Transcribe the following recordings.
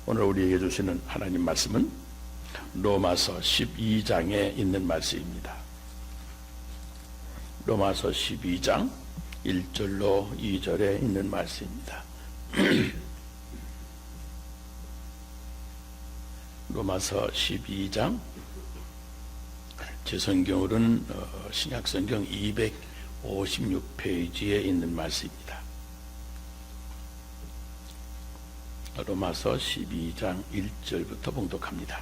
오늘 우리에게 주시는 하나님 말씀은 로마서 12장에 있는 말씀입니다. 로마서 12장 1절로 2절에 있는 말씀입니다. 로마서 12장, 제 성경으로는 신약성경 256페이지에 있는 말씀입니다. 로마서 12장 1절부터 봉독합니다.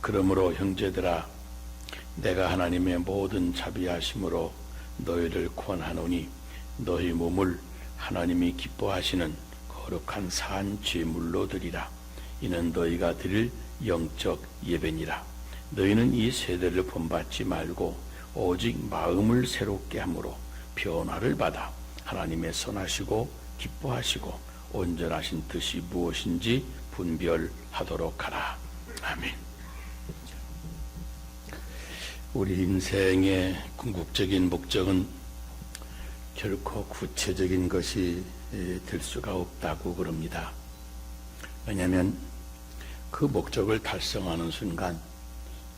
그러므로 형제들아, 내가 하나님의 모든 자비하심으로 너희를 권하노니 너희 몸을 하나님이 기뻐하시는 거룩한 산 제물로 드리라. 이는 너희가 드릴 영적 예배니라. 너희는 이 세대를 본받지 말고 오직 마음을 새롭게 함으로 변화를 받아 하나님의 선하시고 기뻐하시고 온전하신 뜻이 무엇인지 분별하도록 하라. 아멘. 우리 인생의 궁극적인 목적은 결코 구체적인 것이 될 수가 없다고 그럽니다. 왜냐하면 그 목적을 달성하는 순간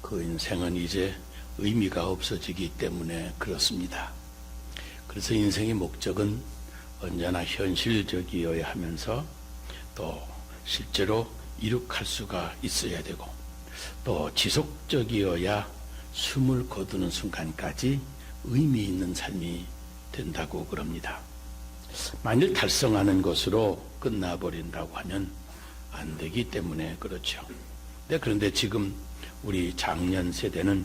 그 인생은 이제 의미가 없어지기 때문에 그렇습니다. 그래서 인생의 목적은 언제나 현실적이어야 하면서 또 실제로 이룩할 수가 있어야 되고 또 지속적이어야 숨을 거두는 순간까지 의미 있는 삶이 된다고 그럽니다. 만일 달성하는 것으로 끝나버린다고 하면 안 되기 때문에 그렇죠. 그런데 지금 우리 장년 세대는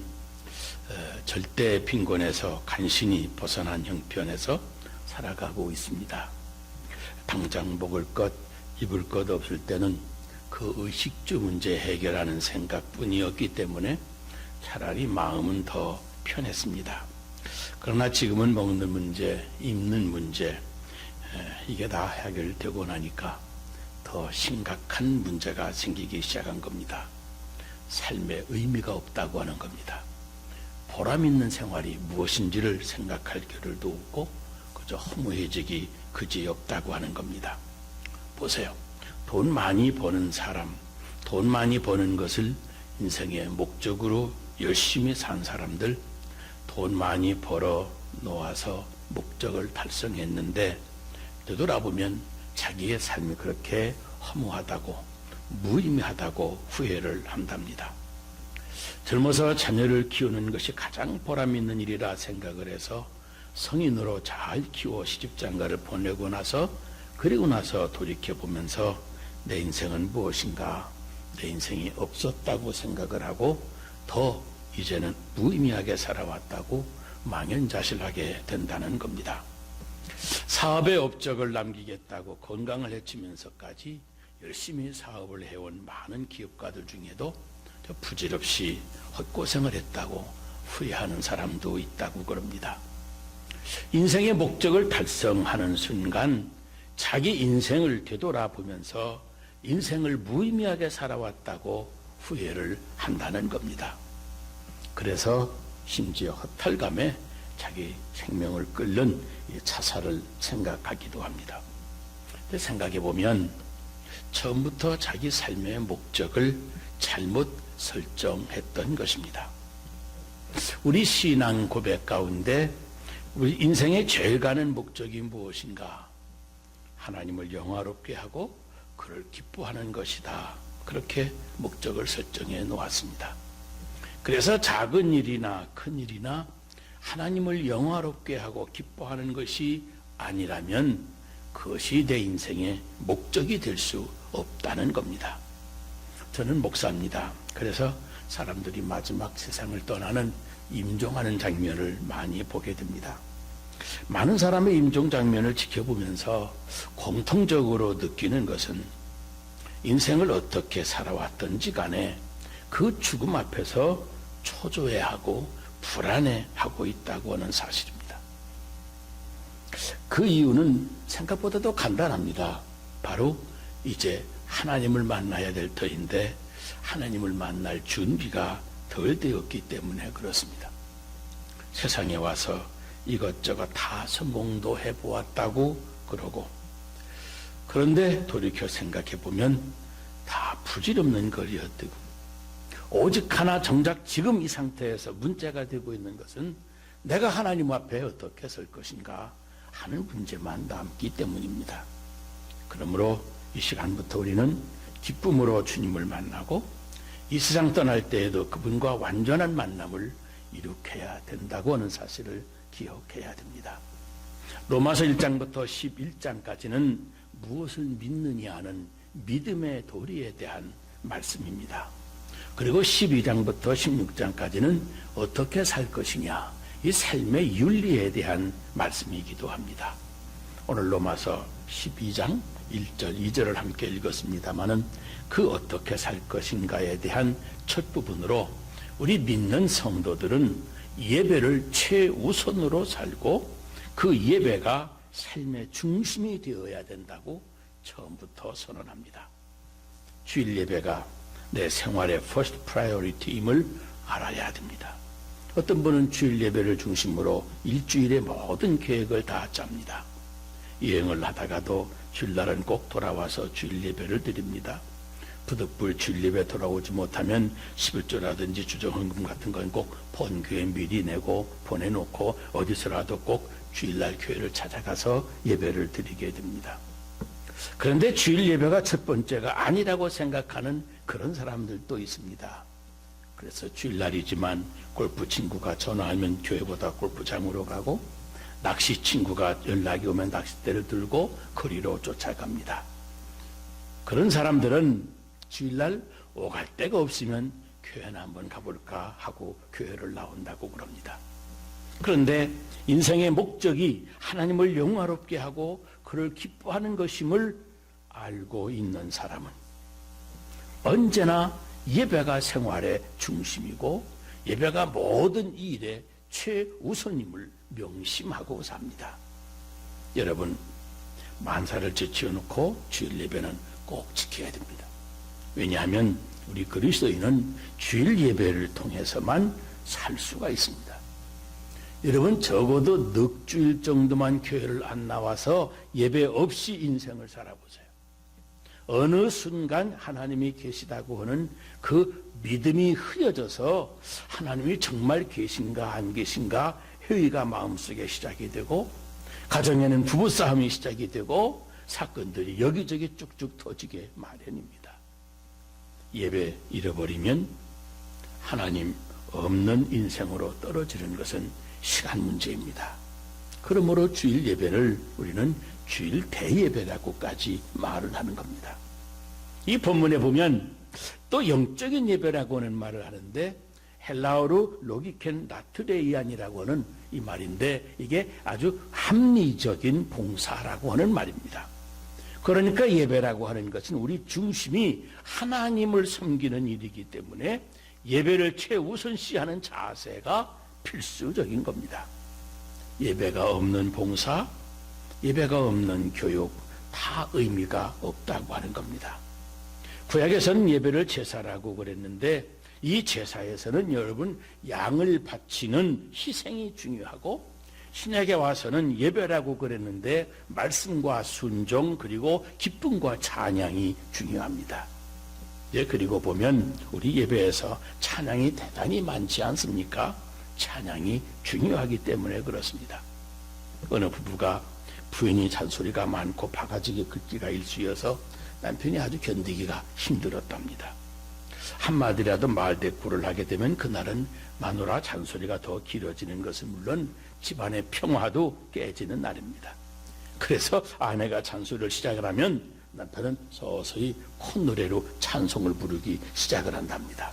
절대 빈곤에서 간신히 벗어난 형편에서 살아가고 있습니다. 당장 먹을 것, 입을 것 없을 때는 그 의식주 문제 해결하는 생각뿐이었기 때문에 차라리 마음은 더 편했습니다. 그러나 지금은 먹는 문제, 입는 문제, 이게 다 해결되고 나니까 더 심각한 문제가 생기기 시작한 겁니다. 삶에 의미가 없다고 하는 겁니다. 보람 있는 생활이 무엇인지를 생각할 겨를도 없고 그저 허무해지기 그지없다고 하는 겁니다. 보세요. 돈 많이 버는 사람, 돈 많이 버는 것을 인생의 목적으로 열심히 산 사람들, 돈 많이 벌어 놓아서 목적을 달성했는데 되돌아보면 자기의 삶이 그렇게 허무하다고 무의미하다고 후회를 한답니다. 젊어서 자녀를 키우는 것이 가장 보람 있는 일이라 생각을 해서 성인으로 잘 키워 시집장가를 보내고 나서 그리고 나서 돌이켜보면서 내 인생은 무엇인가, 내 인생이 없었다고 생각을 하고 더 이제는 무의미하게 살아왔다고 망연자실하게 된다는 겁니다. 사업의 업적을 남기겠다고 건강을 해치면서까지 열심히 사업을 해온 많은 기업가들 중에도 부질없이 헛고생을 했다고 후회하는 사람도 있다고 그럽니다. 인생의 목적을 달성하는 순간 자기 인생을 되돌아보면서 인생을 무의미하게 살아왔다고 후회를 한다는 겁니다. 그래서 심지어 허탈감에 자기 생명을 끊는 자살을 생각하기도 합니다. 생각해 보면 처음부터 자기 삶의 목적을 잘못 설정했던 것입니다. 우리 신앙 고백 가운데 우리 인생의 제일 가는 목적이 무엇인가? 하나님을 영화롭게 하고 그를 기뻐하는 것이다. 그렇게 목적을 설정해 놓았습니다. 그래서 작은 일이나 큰 일이나 하나님을 영화롭게 하고 기뻐하는 것이 아니라면 그것이 내 인생의 목적이 될 수 없다는 겁니다. 저는 목사입니다. 그래서 사람들이 마지막 세상을 떠나는 임종하는 장면을 많이 보게 됩니다. 많은 사람의 임종 장면을 지켜보면서 공통적으로 느끼는 것은 인생을 어떻게 살아왔던지 간에 그 죽음 앞에서 초조해하고 불안해하고 있다고 하는 사실입니다. 그 이유는 생각보다도 간단합니다. 바로 이제 하나님을 만나야 될 터인데 하나님을 만날 준비가 덜 되었기 때문에 그렇습니다. 세상에 와서 이것저것 다 성공도 해보았다고 그러고, 그런데 돌이켜 생각해 보면 다 부질없는 거리였고, 오직 하나 정작 지금 이 상태에서 문제가 되고 있는 것은 내가 하나님 앞에 어떻게 설 것인가 하는 문제만 남기 때문입니다. 그러므로 이 시간부터 우리는 기쁨으로 주님을 만나고 이 세상 떠날 때에도 그분과 완전한 만남을 이룩해야 된다고 하는 사실을 기억해야 됩니다. 로마서 1장부터 11장까지는 무엇을 믿느냐 하는 믿음의 도리에 대한 말씀입니다. 그리고 12장부터 16장까지는 어떻게 살 것이냐, 이 삶의 윤리에 대한 말씀이기도 합니다. 오늘 로마서 12장 1절, 2절을 함께 읽었습니다마는 그 어떻게 살 것인가에 대한 첫 부분으로 우리 믿는 성도들은 예배를 최우선으로 살고 그 예배가 삶의 중심이 되어야 된다고 처음부터 선언합니다. 주일 예배가 내 생활의 first priority임을 알아야 됩니다. 어떤 분은 주일 예배를 중심으로 일주일의 모든 계획을 다 짭니다. 여행을 하다가도 주일날은 꼭 돌아와서 주일 예배를 드립니다. 부득불 주일 예배 돌아오지 못하면 11조라든지 주정헌금 같은 건 꼭 본교회 미리 내고 보내놓고 어디서라도 꼭 주일날 교회를 찾아가서 예배를 드리게 됩니다. 그런데 주일 예배가 첫 번째가 아니라고 생각하는 그런 사람들도 있습니다. 그래서 주일날이지만 골프 친구가 전화하면 교회보다 골프장으로 가고, 낚시 친구가 연락이 오면 낚싯대를 들고 거리로 쫓아갑니다. 그런 사람들은 주일날 오갈 데가 없으면 교회나 한번 가볼까 하고 교회를 나온다고 그럽니다. 그런데 인생의 목적이 하나님을 영화롭게 하고 그를 기뻐하는 것임을 알고 있는 사람은 언제나 예배가 생활의 중심이고 예배가 모든 일의 최우선임을 명심하고 삽니다. 여러분, 만사를 제치어놓고 주일 예배는 꼭 지켜야 됩니다. 왜냐하면 우리 그리스도인은 주일 예배를 통해서만 살 수가 있습니다. 여러분, 적어도 넉 주일 정도만 교회를 안 나와서 예배 없이 인생을 살아보세요. 어느 순간 하나님이 계시다고 하는 그 믿음이 흐려져서 하나님이 정말 계신가 안 계신가 회의가 마음속에 시작이 되고, 가정에는 부부싸움이 시작이 되고 사건들이 여기저기 쭉쭉 터지게 마련입니다. 예배 잃어버리면 하나님 없는 인생으로 떨어지는 것은 시간 문제입니다. 그러므로 주일 예배를 우리는 주일 대예배라고까지 말을 하는 겁니다. 이 본문에 보면 또 영적인 예배라고 하는 말을 하는데, 헬라어로 로기켄 나트레이안이라고 하는 이 말인데, 이게 아주 합리적인 봉사라고 하는 말입니다. 그러니까 예배라고 하는 것은 우리 중심이 하나님을 섬기는 일이기 때문에 예배를 최우선시하는 자세가 필수적인 겁니다. 예배가 없는 봉사, 예배가 없는 교육, 다 의미가 없다고 하는 겁니다. 구약에서는 예배를 제사라고 그랬는데, 이 제사에서는 여러분 양을 바치는 희생이 중요하고, 신약에 와서는 예배라고 그랬는데 말씀과 순종 그리고 기쁨과 찬양이 중요합니다. 그리고 보면 우리 예배에서 찬양이 대단히 많지 않습니까? 찬양이 중요하기 때문에 그렇습니다. 어느 부부가 부인이 잔소리가 많고 바가지게 긁기가 일쑤여서 남편이 아주 견디기가 힘들었답니다. 한마디라도 말대꾸를 하게 되면 그날은 마누라 잔소리가 더 길어지는 것은 물론 집안의 평화도 깨지는 날입니다. 그래서 아내가 잔소리를 시작을 하면 남편은 서서히 콧노래로 찬송을 부르기 시작을 한답니다.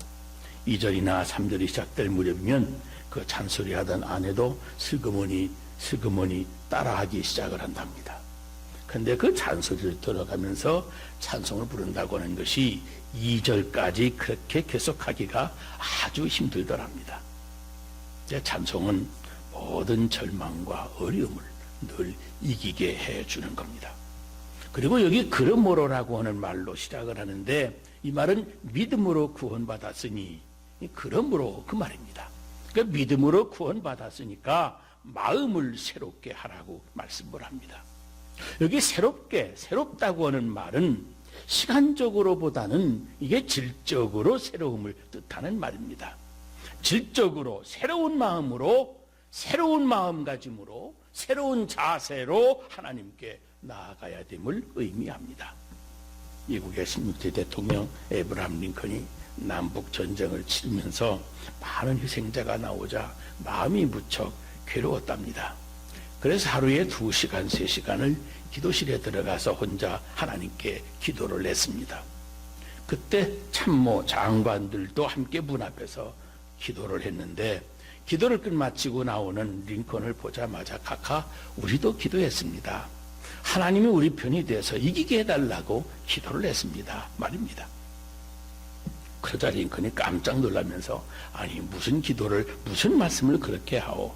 2절이나 3절이 시작될 무렵이면 그 잔소리 하던 아내도 슬그머니 따라하기 시작을 한답니다. 근데 그 잔소리를 들어가면서 찬송을 부른다고 하는 것이 2절까지 그렇게 계속하기가 아주 힘들더랍니다. 찬송은 모든 절망과 어려움을 늘 이기게 해주는 겁니다. 그리고 여기 그러므로라고 하는 말로 시작을 하는데, 이 말은 믿음으로 구원받았으니, 그러므로 그 말입니다. 그러니까 믿음으로 구원받았으니까 마음을 새롭게 하라고 말씀을 합니다. 여기 새롭다고 하는 말은 시간적으로보다는 이게 질적으로 새로움을 뜻하는 말입니다. 질적으로 새로운 마음으로, 새로운 마음가짐으로, 새로운 자세로 하나님께 나아가야 됨을 의미합니다. 미국의 16대 대통령 에브라함 링컨이 남북 전쟁을 치르면서 많은 희생자가 나오자 마음이 무척 괴로웠답니다. 그래서 하루에 2시간, 3시간을 기도실에 들어가서 혼자 하나님께 기도를 했습니다. 그때 참모 장관들도 함께 문 앞에서 기도를 했는데, 기도를 끝마치고 나오는 링컨을 보자마자 각하 우리도 기도했습니다. 하나님이 우리 편이 돼서 이기게 해달라고 기도를 했습니다 말입니다. 그러자 링컨이 깜짝 놀라면서, 아니 무슨 기도를, 무슨 말씀을 그렇게 하오?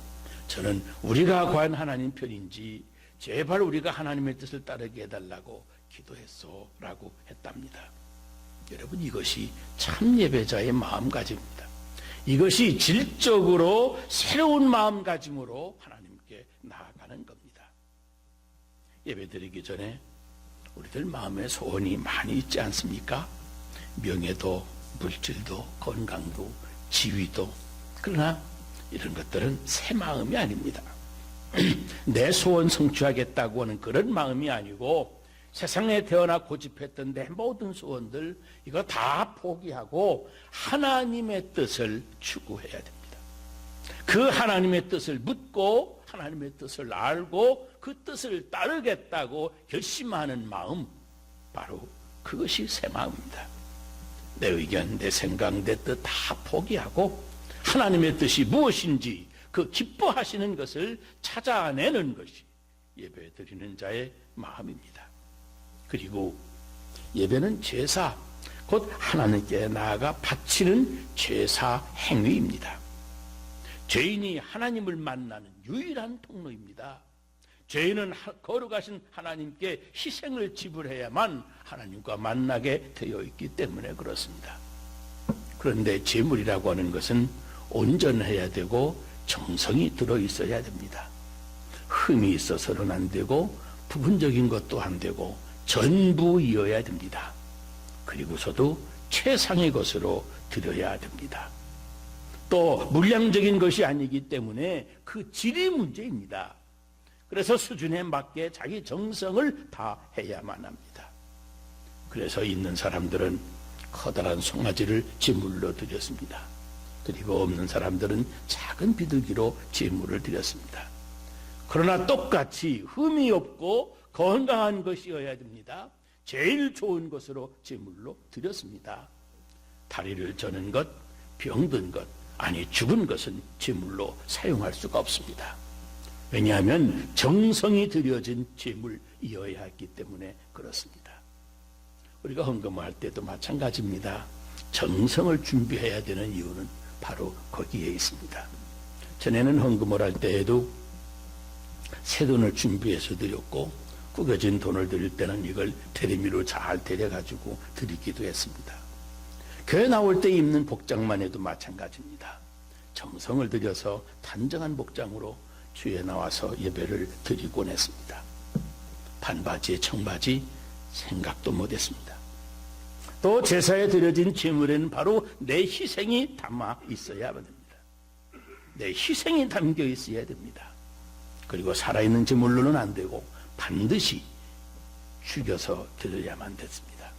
저는 우리가 과연 하나님 편인지 제발 우리가 하나님의 뜻을 따르게 해달라고 기도했소 라고 했답니다. 여러분, 이것이 참 예배자의 마음가짐입니다. 이것이 질적으로 새로운 마음가짐으로 하나님께 나아가는 겁니다. 예배드리기 전에 우리들 마음에 소원이 많이 있지 않습니까? 명예도, 물질도, 건강도, 지위도. 그러나 이런 것들은 새 마음이 아닙니다. 내 소원 성취하겠다고 하는 그런 마음이 아니고, 세상에 태어나 고집했던 내 모든 소원들 이거 다 포기하고 하나님의 뜻을 추구해야 됩니다. 그 하나님의 뜻을 묻고 하나님의 뜻을 알고 그 뜻을 따르겠다고 결심하는 마음, 바로 그것이 새 마음입니다. 내 의견, 내 생각, 내 뜻 다 포기하고 하나님의 뜻이 무엇인지 그 기뻐하시는 것을 찾아내는 것이 예배 드리는 자의 마음입니다. 그리고 예배는 제사, 곧 하나님께 나아가 바치는 제사 행위입니다. 죄인이 하나님을 만나는 유일한 통로입니다. 죄인은 거룩하신 하나님께 희생을 지불해야만 하나님과 만나게 되어 있기 때문에 그렇습니다. 그런데 제물이라고 하는 것은 온전해야 되고 정성이 들어있어야 됩니다. 흠이 있어서는 안 되고 부분적인 것도 안 되고 전부이어야 됩니다. 그리고서도 최상의 것으로 드려야 됩니다. 또 물량적인 것이 아니기 때문에 그 질이 문제입니다. 그래서 수준에 맞게 자기 정성을 다해야만 합니다. 그래서 있는 사람들은 커다란 송아지를 제물로 드렸습니다. 그리고 없는 사람들은 작은 비둘기로 제물을 드렸습니다. 그러나 똑같이 흠이 없고 건강한 것이어야 됩니다. 제일 좋은 것으로 제물로 드렸습니다. 다리를 저는 것, 병든 것, 아니 죽은 것은 제물로 사용할 수가 없습니다. 왜냐하면 정성이 들여진 제물이어야 했기 때문에 그렇습니다. 우리가 헌금할 때도 마찬가지입니다. 정성을 준비해야 되는 이유는 바로 거기에 있습니다. 전에는 헌금을 할 때에도 새 돈을 준비해서 드렸고, 구겨진 돈을 드릴 때는 이걸 테레미로 잘 데려가지고 드리기도 했습니다. 교회 나올 때 입는 복장만 해도 마찬가지입니다. 정성을 들여서 단정한 복장으로 주에 나와서 예배를 드리곤 했습니다. 반바지에 청바지 생각도 못했습니다. 또 제사에 드려진 제물에는 바로 내 희생이 담아 있어야 됩니다. 내 희생이 담겨 있어야 됩니다. 그리고 살아있는 제물로는 안 되고 반드시 죽여서 드려야만 됐습니다.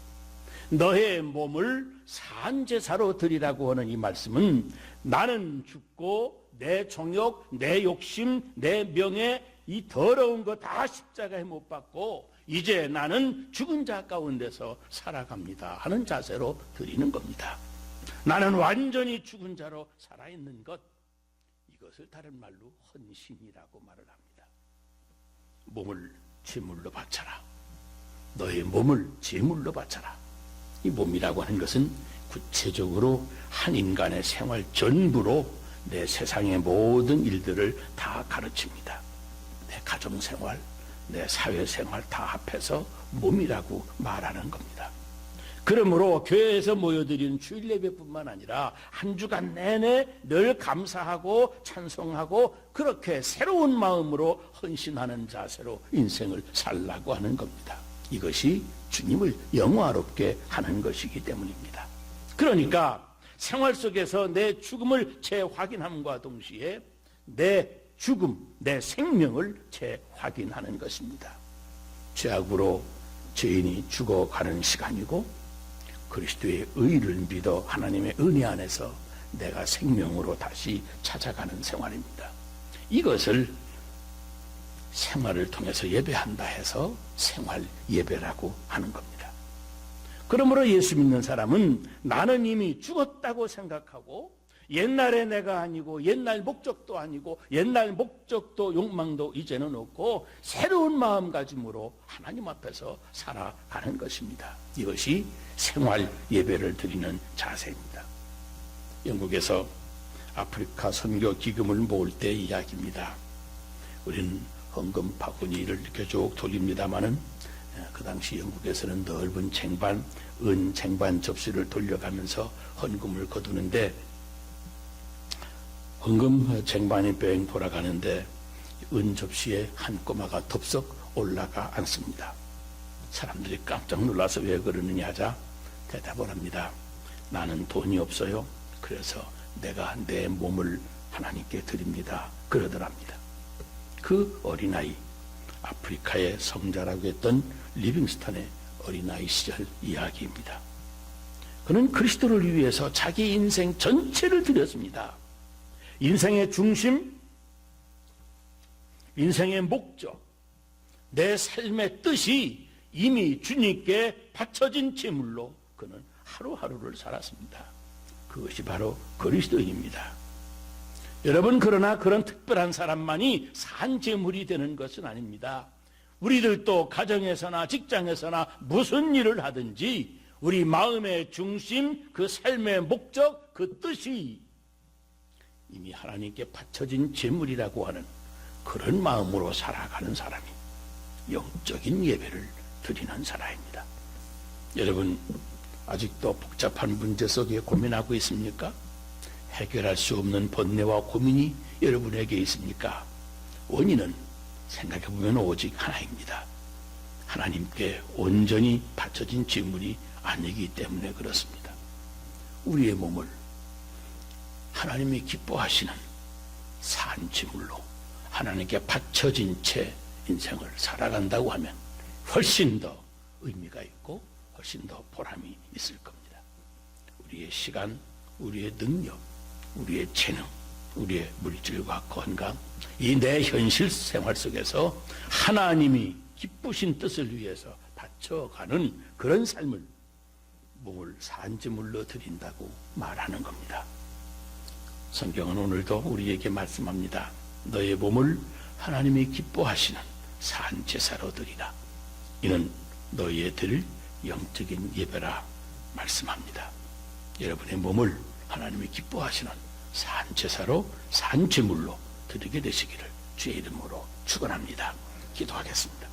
너의 몸을 산제사로 드리라고 하는 이 말씀은, 나는 죽고 내 정욕, 내 욕심, 내 명예, 이 더러운 거 다 십자가에 못 박고 이제 나는 죽은 자 가운데서 살아갑니다 하는 자세로 드리는 겁니다. 나는 완전히 죽은 자로 살아있는 것, 이것을 다른 말로 헌신이라고 말을 합니다. 몸을 제물로 바쳐라. 너의 몸을 제물로 바쳐라. 이 몸이라고 하는 것은 구체적으로 한 인간의 생활 전부로 내 세상의 모든 일들을 다 가르칩니다. 내 가정생활, 내 사회생활 다 합해서 몸이라고 말하는 겁니다. 그러므로 교회에서 모여드리는 주일 예배뿐만 아니라 한 주간 내내 늘 감사하고 찬송하고 그렇게 새로운 마음으로 헌신하는 자세로 인생을 살라고 하는 겁니다. 이것이 주님을 영화롭게 하는 것이기 때문입니다. 그러니까 생활 속에서 내 죽음을 재확인함과 동시에 내 죽음, 내 생명을 재확인하는 것입니다. 죄악으로 죄인이 죽어가는 시간이고 그리스도의 의를 믿어 하나님의 은혜 안에서 내가 생명으로 다시 찾아가는 생활입니다. 이것을 생활을 통해서 예배한다 해서 생활 예배라고 하는 겁니다. 그러므로 예수 믿는 사람은 나는 이미 죽었다고 생각하고 옛날에 내가 아니고 옛날 목적도 아니고 옛날 목적도 욕망도 이제는 없고 새로운 마음가짐으로 하나님 앞에서 살아가는 것입니다. 이것이 생활 예배를 드리는 자세입니다. 영국에서 아프리카 선교 기금을 모을 때 이야기입니다. 우리는 헌금 바구니를 이렇게 쭉 돌립니다마는 그 당시 영국에서는 넓은 쟁반, 은 쟁반 접시를 돌려가면서 헌금을 거두는데 헌금 쟁반이 뺑 돌아가는데 은 접시에 한 꼬마가 덥석 올라가 앉습니다. 사람들이 깜짝 놀라서 왜 그러느냐 하자 대답을 합니다. 나는 돈이 없어요. 그래서 내가 내 몸을 하나님께 드립니다. 그러더랍니다. 그 어린아이, 아프리카의 성자라고 했던 리빙스턴의 어린아이 시절 이야기입니다. 그는 그리스도를 위해서 자기 인생 전체를 드렸습니다. 인생의 중심, 인생의 목적, 내 삶의 뜻이 이미 주님께 바쳐진 제물로 그는 하루하루를 살았습니다. 그것이 바로 그리스도입니다. 여러분, 그러나 그런 특별한 사람만이 산 제물이 되는 것은 아닙니다. 우리들도 가정에서나 직장에서나 무슨 일을 하든지 우리 마음의 중심, 그 삶의 목적, 그 뜻이 이미 하나님께 바쳐진 제물이라고 하는 그런 마음으로 살아가는 사람이 영적인 예배를 드리는 사람입니다. 여러분, 아직도 복잡한 문제 속에 고민하고 있습니까? 해결할 수 없는 번뇌와 고민이 여러분에게 있습니까? 원인은 생각해보면 오직 하나입니다. 하나님께 온전히 바쳐진 제물이 아니기 때문에 그렇습니다. 우리의 몸을 하나님이 기뻐하시는 산 제물로 하나님께 바쳐진 채 인생을 살아간다고 하면 훨씬 더 의미가 있고 훨씬 더 보람이 있을 겁니다. 우리의 시간, 우리의 능력, 우리의 재능, 우리의 물질과 건강, 이 내 현실 생활 속에서 하나님이 기쁘신 뜻을 위해서 바쳐가는 그런 삶을 몸을 산제물로 드린다고 말하는 겁니다. 성경은 오늘도 우리에게 말씀합니다. 너의 몸을 하나님이 기뻐하시는 산제사로 드리라. 이는 너희의 드릴 영적인 예배라 말씀합니다. 여러분의 몸을 하나님이 기뻐하시는 산제사로 산제물로 드리게 되시기를 주의 이름으로 축원합니다. 기도하겠습니다.